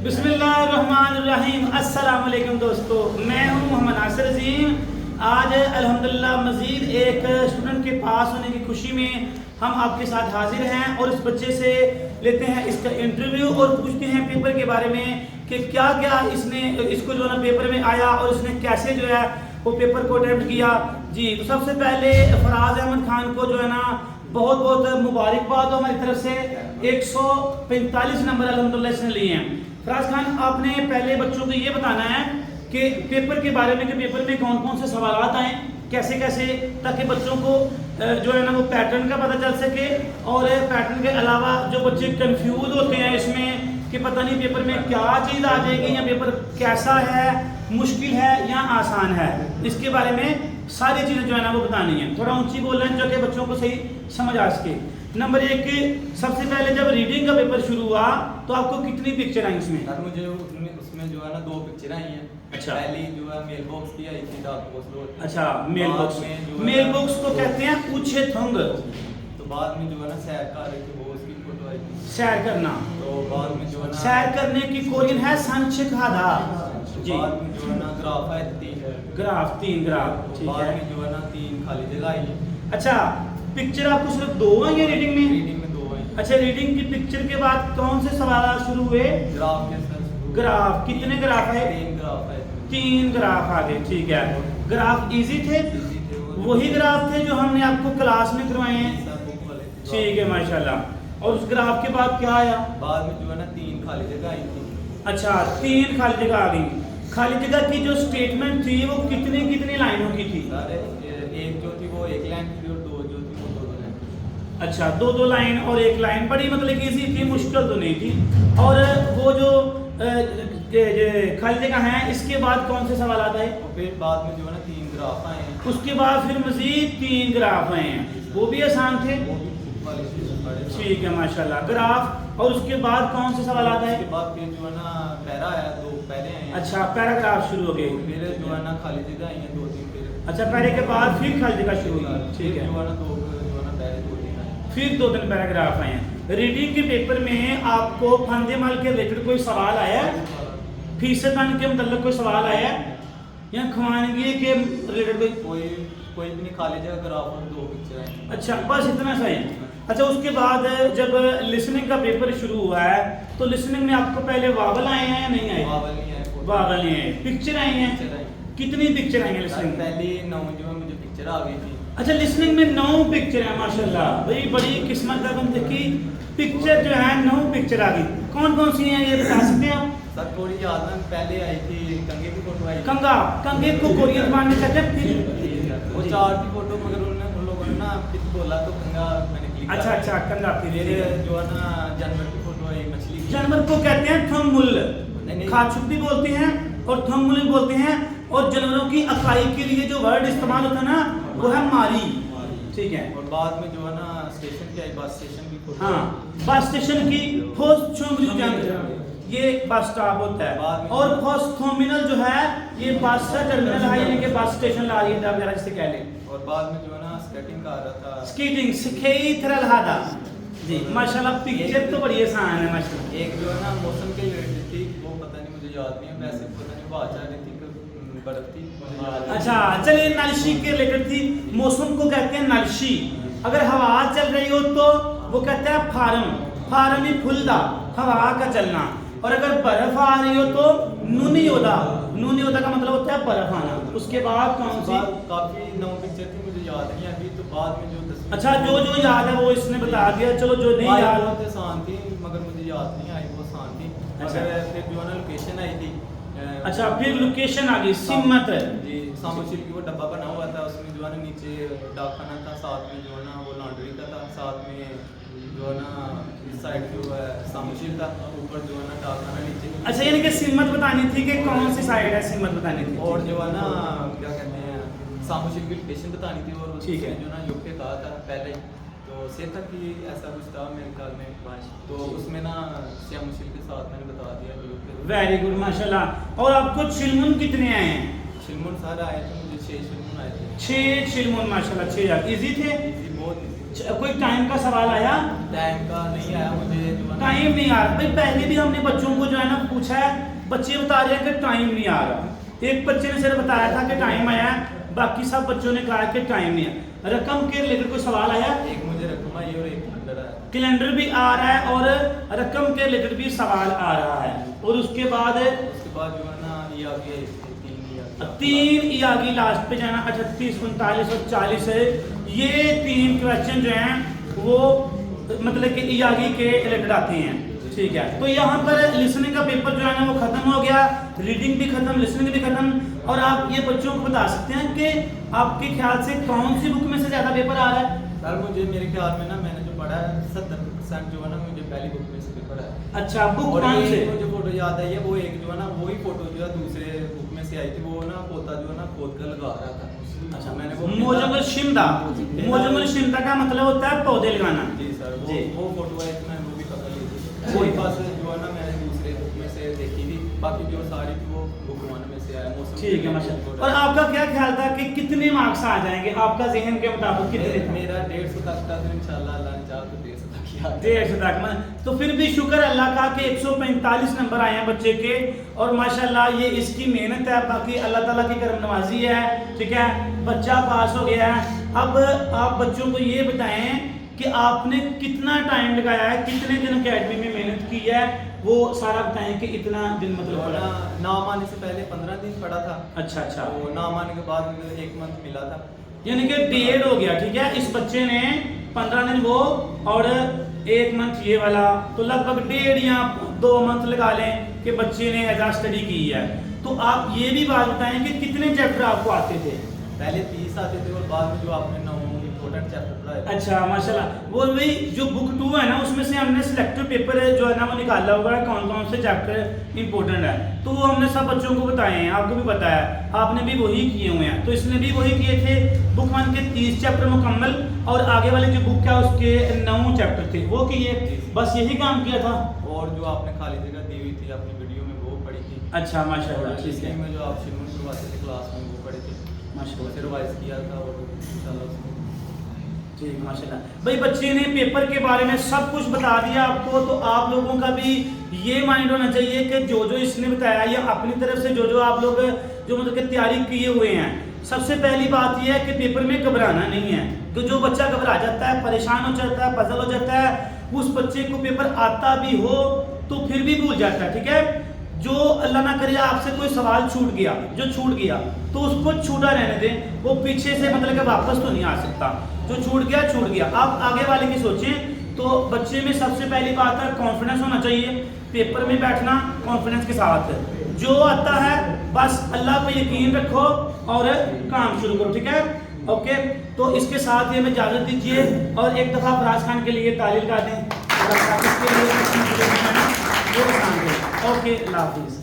बिस्मिल्लाहिर्रहमानिर्रहीम। अस्सलाम वालेकुम दोस्तों, मैं हूं मोहम्मद नासिर अजीम। आज अल्हम्दुलिल्लाह मज़ीद एक स्टूडेंट के पास होने की खुशी में हम आपके साथ हाजिर हैं और इस बच्चे से लेते हैं इसका इंटरव्यू और पूछते हैं पेपर के बारे में कि क्या क्या इसको जो है ना पेपर में आया और इसने कैसे जो है वो पेपर को अटेम्प्ट किया। जी, तो सबसे पहले फराज अहमद खान को जो है ना बहुत बहुत मुबारकबाद हो हमारी तरफ से। 145 नंबर अल्हम्दुलिल्लाह इसने लिए हैं। फराज खान, आपने पहले बच्चों को ये बताना है कि पेपर के बारे में कि पेपर में कौन कौन से सवाल आए, कैसे कैसे, ताकि बच्चों को जो है ना वो पैटर्न का पता चल सके। और पैटर्न के अलावा जो बच्चे कंफ्यूज होते हैं इसमें कि पता नहीं पेपर में क्या चीज़ आ जाएगी या पेपर कैसा है, मुश्किल है या आसान है, इसके बारे में सारी चीज़ें जो है ना वो बतानी है। थोड़ा ऊंची बोल रहे हैं जो कि बच्चों को सही समझ आ सके। नंबर 1, सबसे पहले जब रीडिंग का पेपर शुरू हुआ तो आपको कितनी पिक्चर आई इसमें? सर मुझे उसमें जो है ना 2 पिक्चर आई हैं। अच्छा। पहली जो है मेल बॉक्स की आई थी, डाक पोस्ट रोड। अच्छा, मेल बॉक्स। में मेल बॉक्स को कहते हैं ऊंचे थंग। तो बाद में जो है ना सैर कर रही थी, वो उसकी फोटो आई थी। सैर करना, तो बाद में जो है ना सैर करने की कोरियन है संचिखाधा। जी, बाद में जो है ना ग्राफ है 3 ग्राफ, 3 ग्राफ। ठीक बाद है। में जो है ना 3 खाली जगह आई है। अच्छा, पिक्चर आपको सिर्फ 2 आई है रीडिंग में? रीडिंग में 2 आई। अच्छा, रीडिंग की पिक्चर के बाद कौन से सवाल शुरू हुए? ग्राफ के साथ ग्राफ। कितने ग्राफ है? 3 ग्राफ है। 3 ग्राफ आ गए। ठीक है। ग्राफ इजी थे? इसी थे वो। वही ग्राफ थे जो हमने आपको क्लास में करवाए हैं? सब बुक वाले थे। ठीक है, माशाल्लाह। और उस ग्राफ के बाद क्या आया? बाद में जो है ना 3 खाली जगह आई थी। अच्छा, 3 खाली जगह आ गई। खाली जगह की जो स्टेटमेंट थी वो कितनी कितनी लाइनों की थी? सारे एक जो थी वो 1 लाइन की और 2 जो थी वो 2 लाइन। अच्छा, 2 लाइन और 1 लाइन। बड़ी मतलब इजी थी, मुश्किल तो नहीं थी। और वो जो खाली जगह है इसके बाद कौन से सवाल आता है? और फिर बाद में जो है ना 3 ग्राफ आए हैं। उसके बाद फिर मजीद 3 ग्राफ आए हैं, वो भी आसान थे। वो भी बुक वाले थे, सारे। ठीक है, माशाल्लाह। ग्राफ। और उसके बाद कौन से सवाल आता है? उसके बाद फिर जो है ना पैरा आया, 2 पहले आए हैं। अच्छा, पैराग्राफ शुरू हो गए। फिर जो है ना खाली जगह आई हैं 2-3 फिर। अच्छा, पैरे के बाद फिर खाली जगह शुरू हुई। ठीक फिर है। जो है ना 2 जो है ना पहले 2-3 आए। फिर 2-3 पैराग्राफ आए हैं। रीडिंग के पेपर में आपको फंदेमल के रिलेटेड कोई सवाल आया है? फीसदान के मतलब कोई सवाल आया है या खवानगी के रिलेटेड कोई भी नहीं, खाली जगह ग्राफ और 2 पिक्चर आई हैं। अच्छा, बस इतना सा है। अच्छा, उसके बाद जब लिसनिंग का पेपर शुरू हुआ है तो लिसनिंग में आपको पहले वावल आए हैं या नहीं आए? वावल नहीं आए, फोटो। वावल नहीं आए, पिक्चर आई हैं। पिक्चर आई। कितनी पिक्चर आई हैं लिसनिंग में? पहली 9 जो है मुझे पिक्चर आ गई थी। अच्छा, लिसनिंग में 9 पिक्चर है, माशाल्लाह। भाई बड़ी किस्मत का बंदे की पिक्चर जो है 9 पिक्चर आ गई। कौन कौन सी हैं ये बता सकते हैं आप? सर थोड़ी याद है, पहले आई थी कंगे की फोटो आई। कंगे को कोरियन जबान में कहते हैं फिर। वो 4 की फोटो, मगर उन लोगों ने ना फिर बोला तो कंगा मैंने क्लिक अच्छा अच्छा, कंगा फिर। फिर जो है ना जानवर की फोटो आई, मछली की। जानवर को कहते हैं थम्मुल। नहीं। खाचुक भी बोलते हैं और थम्मुल भी बोलते हैं। और जानवरों की अकाई के लिए जो वर्ड इस्तेमाल होता है ना वो है मारी। ठीक है। और बाद में जो है ना स्टेशन की आई, बस स्टेशन की फोटो। हाँ, बस स्टेशन की ये बस स्टॉप होता है। और थर्मिनल जो है ये बस का टर्मिनल है, यानी कि बस स्टेशन ला रही है वगैरह जिसे कह लें। और बाद में जो है ना स्केटिंग का आ रहा था। स्केटिंग सिखेई थरलहादा। जी, माशाल्लाह पिक्चर तो बड़ी आसान है माशाल्लाह। एक जो है ना मौसम के रिलेटेड थी, वो पता नहीं, मुझे याद नहीं है। वैसे पता नहीं वो आ रही थी कि बर्फ थी, मुझे याद नहीं। अच्छा, चलिए, नलशी के रिलेटेड थी। मौसम को कहते हैं नलशी। अगर हवा चल रही हो तो वो कहते हैं फारम। फारम ही फुलदा, हवा का चलना। और अगर बर्फ आ रही हो तो नूनी योदा। नूनी योदा का मतलब होता है बर्फ आना। उसके बाद कौन सी? काफी 9 पिक्चर थी, मुझे याद नहीं अभी। तो बाद में जो 10। अच्छा, जो याद है वो इसने बता दिया। चलो, जो नहीं याद बहुत आसान थी मगर मुझे याद नहीं आई, वो आसान थी। अच्छा। फिर जो है ना लोकेशन आई थी। अच्छा, फिर लोकेशन आ गई, सिमत। जी, सामुशील की वो डब्बा बना हुआ था, उसमें जो है ना नीचे डाकखाना था, साथ में जो है ना वो लॉन्ड्री का था, साथ में जो है ना इस साइड जो है सामुशील था, ऊपर जो है ना डाकखाना नीचे। अच्छा, यानी कि सिमत बतानी थी कि कौन सी साइड है, सिमत बतानी थी। और जो है ना क्या कहते हैं, सामुशील की लोकेशन बतानी थी। और ठीक है। जो ना यूके कहा था पहले ही, तो सेठा की ऐसा कुछ था मेरे ख्याल में। तो उसमें ना सामुशील के साथ मैंने बता दिया यूके। वेरी गुड, माशाल्लाह। और आपको चिलमुन कितने आए हैं? शिलमुन सारे आए थे, मुझे 6 शिलमुन आए थे। 6 चिलमुन, माशाल्लाह। 6 इजी थे? इजी, बहुत इजी। कोई टाइम का सवाल आया? टाइम का नहीं आया मुझे जो है ना। टाइम नहीं आ रहा भाई, पहले भी हमने बच्चों को जो है ना पूछा है, बच्चे बता रहे हैं कि टाइम नहीं आ रहा। एक बच्चे ने सिर्फ बताया था कि टाइम आया, बाकी सब बच्चों ने कहा कि टाइम नहीं आया। रकम के रिलेटेड कोई सवाल आया? एक मुझे रकम आई और एक कैलेंडर आया। कैलेंडर भी आ रहा है और रकम के रिलेटेड भी सवाल आ रहा है। और उसके बाद जो है ना ये आगे 3 ये आगे लास्ट पे जाना 38, 39 और 40 है। ये 3 क्वेश्चन जो हैं वो मतलब कि ई आगे के रिलेटेड आते हैं, ठीक है। तो यहाँ पर लिसनिंग का पेपर जो है ना वो खत्म हो गया, रीडिंग भी खत्म, लिसनिंग भी खत्म। और आप ये बच्चों को बता सकते हैं कि आपके ख्याल से कौन सी बुक में से ज्यादा पेपर आ रहा है? सर मुझे मेरे ख्याल में ना मैंने जो पढ़ा है 70% जो है ना मुझे पहली बुक में से पेपर है। अच्छा, बुक और कौन एक से? मुझे फोटो याद आई है, वो एक जो है ना वही फोटो जो है दूसरे बुक में से आई थी। वो ना पोता जो है ना खोद कर लगा रहा था। अच्छा, मैंने वो मोजमुल शिमदा। मोजमुल शिमदा का मतलब होता है पौधे लगाना। जी सर, जी। वो फोटो है, मैंने वो भी पकड़ ली थी। वही पास जो है ना मैंने दूसरे बुक में से देखी थी, बाकी जो सारी थी वो बुक 1 में से आया। मौसम ठीक है माशाल्लाह। और आपका क्या ख्याल था कि कितने मार्क्स आ जाएंगे आपका जहन के मुताबिक? कितने? मेरा 150 तक था, तो इंशाल्लाह अल्लाह ने चाहा तो 150 तक ही आ जाए। 150 तक। तो फिर भी शुक्र अल्लाह का कि 145 नंबर आए हैं बच्चे के। और माशाल्लाह ये इसकी मेहनत है, बाकी अल्लाह ताला की करम नवाजी है, ठीक है। बच्चा पास हो गया है। अब आप बच्चों को ये बताएं कि आपने कितना टाइम लगाया है, कितने दिन अकेडमी में मेहनत की है, वो सारा बताएं कि इतना दिन मतलब पड़ा। नाम आने से पहले 15 दिन पड़ा था। अच्छा अच्छा। तो नाम आने के बाद 1 मंथ मिला था, यानी कि 1.5 हो गया, ठीक है। इस बच्चे ने 15 दिन वो और 1 मंथ ये वाला, तो लगभग 1.5 या 2 मंथ लगा लें कि बच्चे ने एज स्टडी की है। तो आप ये भी बात बताएं कि कितने चैप्टर आपको आते थे? पहले 30 आते थे और बाद में जो आपने 9 इम्पोर्टेंट चैप्टर पढ़ाए। अच्छा माशाल्लाह। वो वही जो बुक 2 है ना, उसमें से हमने सिलेक्टिव पेपर जो है ना वो निकाला हुआ है, कौन कौन से चैप्टर इंपॉर्टेंट है। तो वो हमने सब बच्चों को बताए हैं, आपको भी पता है, आपने भी वही किए हुए हैं। तो इसने भी वही किए थे। बुक 1 के 30 चैप्टर मुकम्मल और आगे वाले जो बुक है उसके 9 चैप्टर थे, वो किए। बस यही काम किया था। और जो आपने खाली जगह दी हुई थी अपनी वीडियो में वो पढ़ी थी। अच्छा माशाल्लाह, ठीक है। में जो आप शुरू में करवाते थे क्लास में वो पढ़े थे माशाल्लाह, से रिवाइज किया था और इंशाल्लाह ठीक माशाल्लाह। भाई बच्चे ने पेपर के बारे में सब कुछ बता दिया आपको। तो आप लोगों का भी ये माइंड होना चाहिए कि जो जो इसने बताया या अपनी तरफ से जो जो आप लोग जो मतलब कि तैयारी किए हुए हैं, सबसे पहली बात यह है कि पेपर में घबराना नहीं है। तो जो बच्चा घबरा जाता है, परेशान हो जाता है, पजल हो जाता है, उस बच्चे को पेपर आता भी हो तो फिर भी भूल जाता है, ठीक है। जो अल्लाह ना करे आपसे कोई सवाल छूट गया, जो छूट गया तो उसको छूटा रहने दें, वो पीछे से मतलब कि वापस तो नहीं आ सकता। जो छूट गया छूट गया। आप आगे वाले की सोचें। तो बच्चे में सबसे पहली बात है कॉन्फिडेंस होना चाहिए, पेपर में बैठना कॉन्फिडेंस के साथ। जो आता है बस अल्लाह पे यकीन रखो और काम शुरू करो, ठीक है। ओके, तो इसके साथ ही हमें इजाज़त दीजिए और एक दफ़ा फराज खान के लिए तालील कर दें। ओके, अल्लाह हाफिज़।